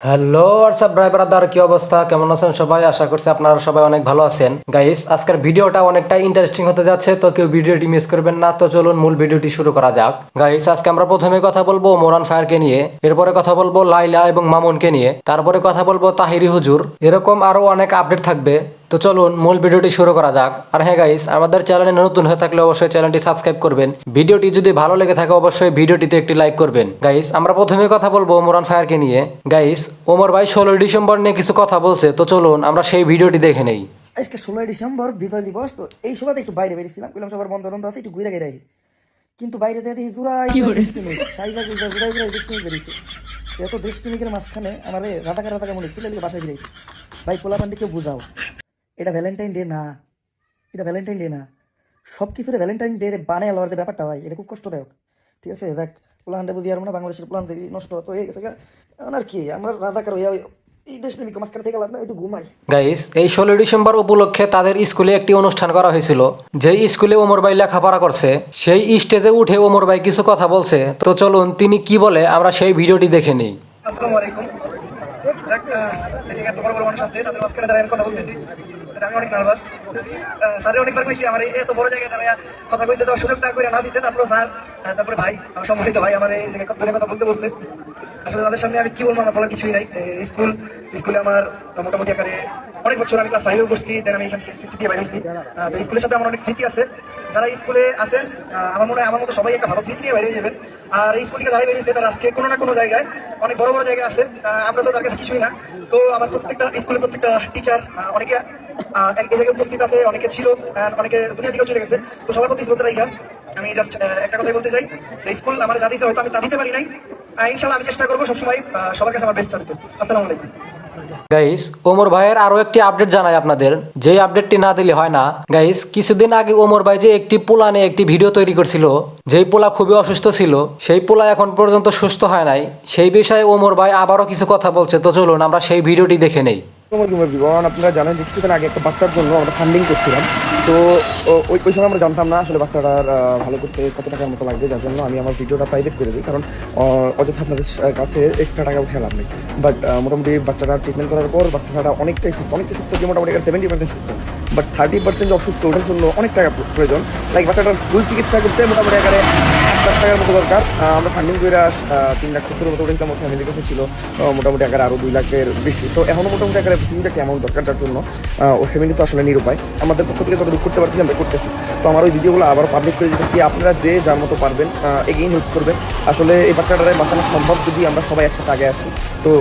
Hello WhatsApp ভাই brother, কি অবস্থা, কেমন আছেন সবাই? আশা করছি আপনারা সবাই অনেক ভালো আছেন। গাইস, আজকের ভিডিওটা অনেকটা ইন্টারেস্টিং হতে যাচ্ছে, তো কেউ ভিডিওটি মিস করবেন না। তো চলুন মূল ভিডিওটি শুরু করা যাক। গাইস, আজকে আমরা প্রথমে কথা বলবো মোরান ফায়ারকে নিয়ে, এরপরে কথা বলবো লাইলা এবং মামুনকে নিয়ে, তারপরে কথা বলবো তাহিরি হুজুর, এরকম আরো অনেক আপডেট থাকবে। তো চলুন মূল ভিডিওটি শুরু করা যাক। আর হ্যাঁ গাইস, আমাদের চ্যানেলে নতুন হয়ে থাকলে অবশ্যই চ্যানেলটি সাবস্ক্রাইব করবেন। ভিডিওটি যদি ভালো লেগে থাকে অবশ্যই ভিডিওটিতে একটি লাইক করবেন। গাইস, আমরা প্রথমে কথা বলবো মোরান ফায়ারকে নিয়ে। গাইস, ওমর ভাই 16 ডিসেম্বর নিয়ে কিছু কথা বলছে, তো চলুন আমরা সেই ভিডিওটি দেখে নেই। আজকে 16 ডিসেম্বর বিজয় দিবস। তো এই সময় একটু বাইরে বেরিয়েছিলাম, বললাম সবার বন্ধ বন্ধ আছে, একটু ঘুরে ঘিরে আহি। কিন্তু বাইরে থেকে দেখি জুড়াই 10 মিনিট সাইজা গুজা জুড়াই জুড়াই 10 মিনিট বেরিয়েছে। এত 10 মিনিটের মাঝখানে আমার রাধাকা রাধাকা মনে হচ্ছিল বাসায় ফিরেছি। ভাই পোলাপান্ডি কেউ বুঝাও, এটা ভ্যালেন্টাইন ডে না, এটা ভ্যালেন্টাইন ডে না। সব কিছুতে ভ্যালেন্টাইন ডে বানায় লওয়ার যে ব্যাপারটা ভাই, এটা খুব কষ্টদায়ক। ঠিক আছে, দেখ পোলাহান্ডে বুঝি আর না, বাংলাদেশের পোলাহান নষ্ট তো হয়ে গেছে। এখন আর কি আমরা রাধাকার হইয়া এই 10 মিনিট মাঝখানে থেকে লাভ না, একটু ঘুমাই। গাইস, এই 16 ডিসেম্বর উপলক্ষে তাদের স্কুলে একটি অনুষ্ঠান করা হয়েছিল। যেই স্কুলে ওমর ভাই লেখাপড়া করছে, সেই স্টেজে উঠে ওমর ভাই কিছু কথা বলছে। তো চলুন তিনি কি বলে আমরা সেই ভিডিওটি দেখে নিই। আসসালামু আলাইকুম। যাক, এদিকে এত বড় বড় মানুষ আসছে, তাদের মাঝখানে দাঁড়িয়ে আমি কথা বলতেছি, এটা আমি অনেক নার্ভাস। স্যারে অনেকবার কইছি আমার এই এত বড় জায়গায় দাঁড়িয়ে কথা কইতে দেওয়ার সুযোগটা করে না দিতে, তারপরে স্যার, তারপরে ভাই, আমার সম্মানিত ভাই আমার এই জায়গায় ধরে কথা বলতে বলছে। আসলে তাদের সামনে আমি কি বলবো, আমার বলার কিছুই নাই। স্কুলে আমার মোটামুটি আকারে অনেক বছর, আমি ক্লাস 5-এ পড়ছি, দেন আমি এখান থেকে সিটি বাইরে হয়েছি। তো স্কুলের সাথে আমার অনেক স্মৃতি আছে। যারা স্কুলে আছেন, আমার মনে হয় আমার মতো সবাই একটা ভালো স্মৃতি নিয়ে বাইরে যাবেন। আর এই স্কুল থেকে যারা বেরিয়েছে তারা আজকে কোনো না কোনো জায়গায় অনেক বড় বড় জায়গায় আছে, আমরা তো তার কাছে কিছুই না। তো আমার প্রত্যেকটা স্কুলের প্রত্যেকটা টিচার, অনেকে এই জায়গায় উপস্থিত আছে, অনেকে ছিল, অনেকে দুনিয়া থেকেও চলে গেছে। তো সবার প্রতি শ্রদ্ধা রাখা আমি জাস্ট একটা কথাই বলতে চাই, স্কুল আমার যা দিতে হয়তো আমি তা দিতে পারি নাই। ইনশাল্লাহ আমি চেষ্টা করবো সবসময় সবার কাছে আমার বেস্টটা দিতে। আসসালামু আলাইকুম। গাইস, ওমর ভাইয়ের আরো একটি আপডেট জানাই আপনাদের, যেই আপডেটটি না দিলে হয় না। গাইস, কিছুদিন আগে ওমর ভাই যে একটি পোলা নিয়ে একটি ভিডিও তৈরি করছিল, যেই পোলা খুবই অসুস্থ ছিল, সেই পোলা এখন পর্যন্ত সুস্থ হয় নাই। সেই বিষয়ে ওমর ভাই আবারও কিছু কথা বলছে। তো চলুন আমরা সেই ভিডিওটি দেখে নেই। আপনারা জানেন যে কিছুদিন আগে একটা বাচ্চার জন্য আমরা ফান্ডিং করছিলাম। তো ওই সময় আমরা জানতাম না আসলে বাচ্চাটার ভালো করতে কত টাকার মতো লাগবে, যার জন্য আমি আমার ভিডিওটা প্রাইভেট করে দিই, কারণ অযথা আপনাদের কাছে এক্সট্রা টাকা উঠে লাভ নেই। বাট মোটামুটি বাচ্চাটা ট্রিটমেন্ট করার পর বাচ্চাটা অনেকটাই সুস্থ যে মোটামুটি 70% সুস্থ। বাট 30% যে অসুস্থ, ওটার জন্য অনেক টাকা প্রয়োজন। লাইক বাচ্চাটার ফুল চিকিৎসা করতে মোটামুটি এখানে 8 লাখ টাকার মতো দরকার। আমরা ফান্ডিং করে 3,70,000 মতো উঠেছিলাম, আমার ফ্যামিলির কাছে ছিল মোটামুটি আকারে আরও 2 লাখের বেশি। তো এখনও মোটামুটি আকারে একটা অ্যামাউন্ট দরকার, যার জন্য ও ফ্যামিলি তো আসলে নিরুপায়। আমাদের পক্ষ থেকে যতটুকু করতে পারছি আমরা করতেছি। তো আমার ওই ভিডিওগুলো আবারও পাবলিক করে দিতেছি, আপনারা যে যার মতো পারবেন এগেইন হেল্প করবেন। আসলে এই বাচ্চাটারে বাঁচানো সম্ভব যদি আমরা সবাই একসাথে আগে আসি। তো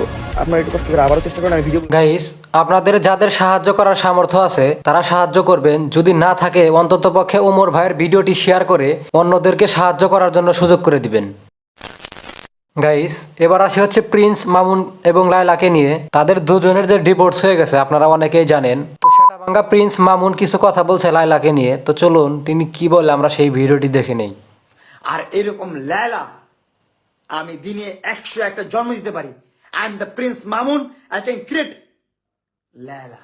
আপনারা একটু কষ্ট করে আবারও চেষ্টা করেন। আমি ভিডিও গাইস, আপনাদের যাদের সাহায্য করার সামর্থ্য আছে তারা সাহায্য করবেন, যদি না থাকে অন্তত পক্ষে ওমর ভাইয়ের ভিডিওটি শেয়ার করে অন্যদেরকে সাহায্য করার জন্য সুযোগ করে দিবেন। গাইস, এবার আসি হচ্ছে প্রিন্স মামুন এবং লায়লাকে নিয়ে। তাদের দুজনের যে ডিভোর্স হয়ে গেছে আপনারা অনেকেই জানেন। তো সেটা ভাঙ্গা প্রিন্স মামুন কিছু কথা বলছে লায়লাকে নিয়ে। তো চলুন তিনি কি বলে আমরা সেই ভিডিওটি দেখে নেই। আর এরকম লায়লা আমি দিনে 101টা জন্ম দিতে পারি। I am the Prince Mamun, I can create Laila.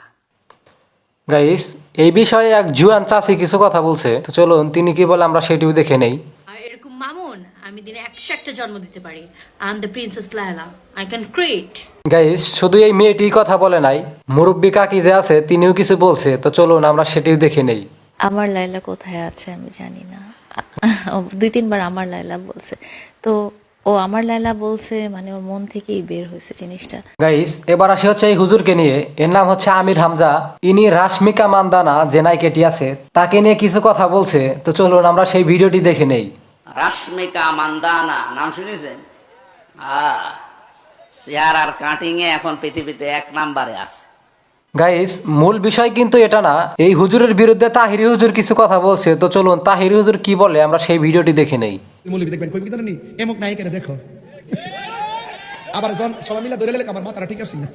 Guys, এই বিষয়ে এক জুয়ান চাচি কিছু কথা বলছে। তো চলুন তিনি কি বলে আমরা সেটিও দেখে নেই। আর এরকম মামুন আমি দিনে 101টা জন্ম দিতে পারি। I am the princess Laila, I can create. Guys, শুধু এই মেয়েটি কথা বলে নাই, মুরব্বী কাকি যে আছে তিনিও কিছু বলছে। তো চলুন আমরা সেটিও দেখে নেই। আমার লাইলা কোথায় আছে আমি জানি না। ও 2-3 বার আমার লাইলা বলছে, তো ও আমার লাইলা বলছে মানে ওর মন থেকেই বের হয়েছে জিনিসটা। গাইস, এবার আসি হচ্ছে এই হুজুরকে নিয়ে। এর নাম হচ্ছে আমির হামজা। ইনি রাশমিকা মান্দানা যে নায়িকাটি আছে তাকে নিয়ে কিছু কথা বলছে। তো চলুন আমরা সেই ভিডিওটি দেখে নেই। রাশমিকা মান্দানা নাম শুনেছেন? চেয়ার আর কাটিং এ এখন পৃথিবীতে 1 নম্বরে আছে। গাইস, মূল বিষয় কিন্তু এটা না। এই হুজুরের বিরুদ্ধে তাহিরি হুজুর কিছু কথা বলছে। তো চলুন তাহিরি হুজুর কি বলে আমরা সেই ভিডিওটি দেখে নেই। মৌলবী দেখবেন কই বিতরণ নি এমক নায়িকারে দেখো আবার জন সবাই মিলে ধরে লেলে আমার মাথাটা ঠিক আছে না।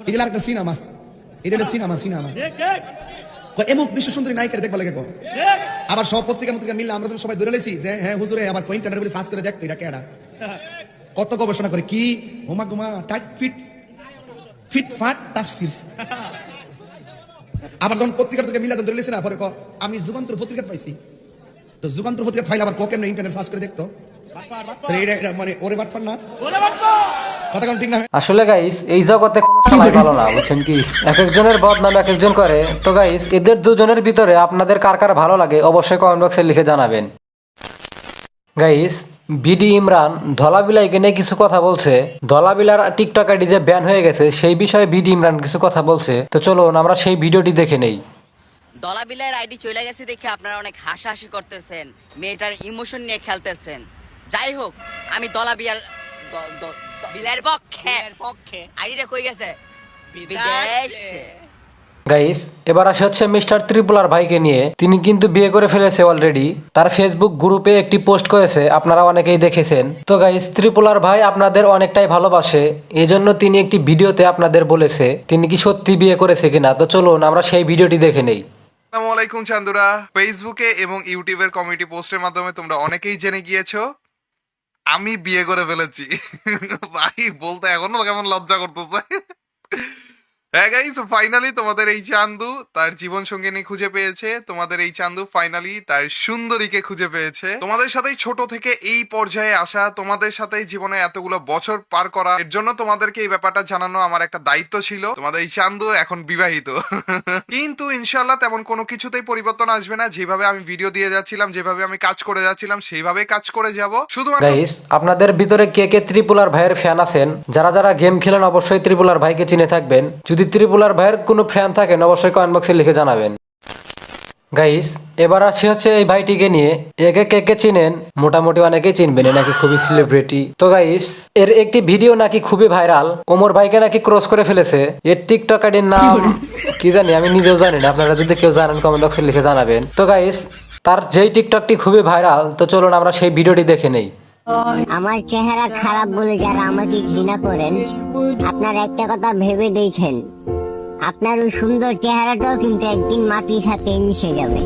এটা একটা সিনেমা, এটা সিনেমা কই এমক বিশ্ব সুন্দরী নায়িকারে দেখবা লাগে কো। আবার সব পত্রিকা মিললে আমরা তো সবাই ধরে লেছি যে হ্যাঁ হুজুরে আবার কো ইন্টারনেট বলে সার্চ করে দেখতো এটা কেডা। কত গবেষণা করে কি হোমা গুমা টাইট ফিট ফাট তাফসীর। আবার যখন পত্রিকার থেকে মিলা ধরে লেছি না পরে কো আমি যুগান্তর পত্রিকা পাইছি। তো যুগান্তর পত্রিকা ফাইল আবার কো কেমনে ইন্টারনেট সার্চ করে দেখতো। মানে ওরে বাটফার না কথা কোন ঠিক না? আসলে গাইস এই জগতে কোনো সবাই ভালো না, বুঝছেন কি? এক একজনের বদনাম এক একজন করে। তো গাইস এদের দুজনের ভিতরে আপনাদের কার কার ভালো লাগে অবশ্যই কমেন্ট বক্সে লিখে জানাবেন। গাইস বিডি ইমরান ধলাবিলাইকে নিয়ে কিছু কথা বলছে। ধলাবিলার টিকটক আইডি যে ব্যান হয়ে গেছে সেই বিষয়ে বিডি ইমরান কিছু কথা বলছে। তো চলুন আমরা সেই ভিডিওটি দেখে নেই। দলাবিলার আইডি চলে গেছে দেখে আপনারা অনেক হাসাহাসি করতেছেন, মেয়েটার ইমোশন নিয়ে খেলতেছেন। যাই হোক, আমি দলাবিয়াল বিলার পক্ষে আইডিটা কই গেছে বিদেশে। গাইস এবার আসে হচ্ছে মিস্টার ত্রিপুলার ভাইকে নিয়ে। তিনি কিন্তু বিয়ে করে ফেলেছে অলরেডি। তার ফেসবুক গ্রুপে একটি পোস্ট করেছে, আপনারা অনেকেই দেখেছেন। তো গাইস ত্রিপুলার ভাই আপনাদের অনেকটাই ভালোবাসে, এজন্য তিনি একটি ভিডিওতে আপনাদের বলেছে তিনি কি সত্যি বিয়ে করেছে কিনা। তো চলুন আমরা সেই ভিডিওটি দেখে নেই। আসসালামু আলাইকুম চান্দুরা। ফেসবুকে এবং ইউটিউবের কমিউনিটি পোস্টের মাধ্যমে তোমরা অনেকেই জেনে গিয়েছো আমি বিয়ে করে ফেলেছি। ভাই বলতে এখনো কেমন লজ্জা করতেছে। হ্যাঁ গাইস, ফাইনালি তোমাদের এই চান্দু তার জীবন সঙ্গিনী খুঁজে পেয়েছে। তোমাদের এই চান্দু ফাইনালি তার সুন্দরীকে খুঁজে পেয়েছে। তোমাদের সাথেই ছোট থেকে এই পর্যায়ে আসা, তোমাদের সাথেই জীবনে এতগুলো বছর পার করা, এর জন্য তোমাদেরকে এই ব্যাপারটা জানানো আমার একটা দায়িত্ব ছিল। তোমাদের এই চান্দু এখন বিবাহিত। কিন্তু ইনশাল্লাহ তেমন কোনো কিছুতেই পরিবর্তন আসবে না। যেভাবে আমি ভিডিও দিয়ে যাচ্ছিলাম, যেভাবে আমি কাজ করে যাচ্ছিলাম, সেইভাবেই কাজ করে যাব। শুধুমাত্র গাইস আপনাদের ভিতরে কে কে ত্রিপুলার ভাইয়ের ফ্যান আছেন? যারা যারা গেম খেলেন অবশ্যই ত্রিপুলার ভাইকে চিনে থাকবেন। যদি ত্রিপুলার ভাইয়ের কোনো ফ্যান থাকেন অবশ্যই কমেন্ট বক্সে লিখে জানাবেন। গাইস এবার আসি হচ্ছে এই ভাইটিকে নিয়ে। একে কে কে চিনেন? মোটামুটি অনেকেই চিনবেন, নাকি খুবই সেলিব্রিটি। তো গাইস এর একটি ভিডিও নাকি খুবই ভাইরাল, ওমর ভাইকে নাকি ক্রস করে ফেলেছে। এর টিকটক আইডির নাম কি জানি, আমি নিজেও জানি না। আপনারা যদি কেউ জানেন কমেন্ট বক্সে লিখে জানাবেন। তো গাইস তার যেই টিকটকটি খুবই ভাইরাল, তো চলুন আমরা সেই ভিডিওটি দেখে নেই। আমার চেহারা খারাপ বলে যারা আমাকে ঘৃণা করেন, আপনারা একটা কথা ভেবে দেখেন, আপনার ওই সুন্দর চেহারাটাও কিন্তু একদিন মাটির সাথে মিশে যাবে।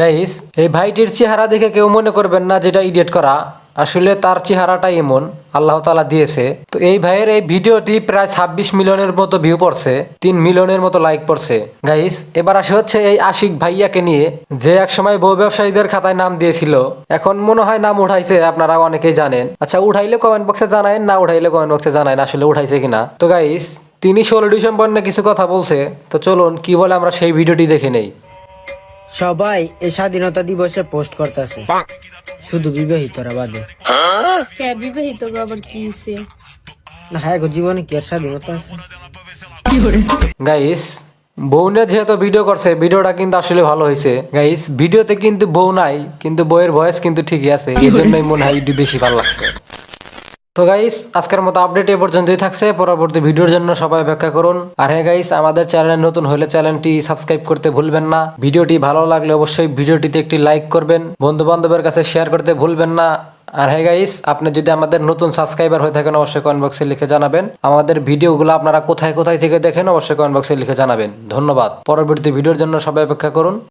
গাইস এই ভাইটির চেহারা দেখে কেউ মনে করবেন না যেটা এডিট করা, আসলে তার চেহারাটাই এমন আল্লাহ তাআলা দিয়েছে। তো এই ভাইয়ের এই ভিডিওটি প্রায় 26 মিলিয়নের মতো ভিউ পড়ছে, 3 মিলিয়নের মতো লাইক পড়ছে। গাইস এবার আসে হচ্ছে এই আশিক ভাইয়াকে নিয়ে, যে একসময় বউ ব্যবসায়ীদের খাতায় নাম দিয়েছিল, এখন মনে হয় নাম উঠাইছে। আপনারা অনেকেই জানেন। আচ্ছা উঠাইলে কমেন্ট বক্সে জানায়েন, না উঠাইলে কমেন্ট বক্সে জানায়েন আসলে উঠাইছে কিনা। তো গাইস তিনি 16 ডিসেম্বর নিয়ে কিছু কথা বলছে। তো চলুন কি বলে আমরা সেই ভিডিওটি দেখে নেই। সবাই এই স্বাধীনতা দিবসে পোস্ট করতেছে, শুধু বিবাহিতরা বাদে। বিবাহিত আবার কি হইছে? না হ্যাঁ গো, জীবনে কি আর স্বাধীনতা আছে? গাইস বউ নিয়ে যেহেতু ভিডিও করছে, ভিডিওটা কিন্তু আসলে ভালো হয়েছে। গাইস ভিডিওতে কিন্তু বউ নাই, কিন্তু বউয়ের ভয়েস কিন্তু ঠিকই আছে, এই জন্যই মনে হয় ভিডিও বেশি ভালো লাগছে। তো গাইস আজকের মতো আপডেট এ পর্যন্তই থাকছে। পরবর্তী ভিডিওর জন্য সবাই অপেক্ষা করুন। আর হ্যাঁ গাইস আমাদের চ্যানেলে নতুন হলে চ্যানেলটি সাবস্ক্রাইব করতে ভুলবেন না। ভিডিওটি ভালো লাগলে অবশ্যই ভিডিওটিতে একটি লাইক করবেন, বন্ধু বান্ধবের কাছে শেয়ার করতে ভুলবেন না। আর হ্যাঁ গাইস আপনি যদি আমাদের নতুন সাবস্ক্রাইবার হয়ে থাকেন অবশ্যই কমেন্ট বক্সে লিখে জানাবেন। আমাদের ভিডিওগুলো আপনারা কোথায় কোথায় থেকে দেখেন অবশ্যই কমেন্ট বক্সে লিখে জানাবেন। ধন্যবাদ। পরবর্তী ভিডিওর জন্য সবাই অপেক্ষা করুন।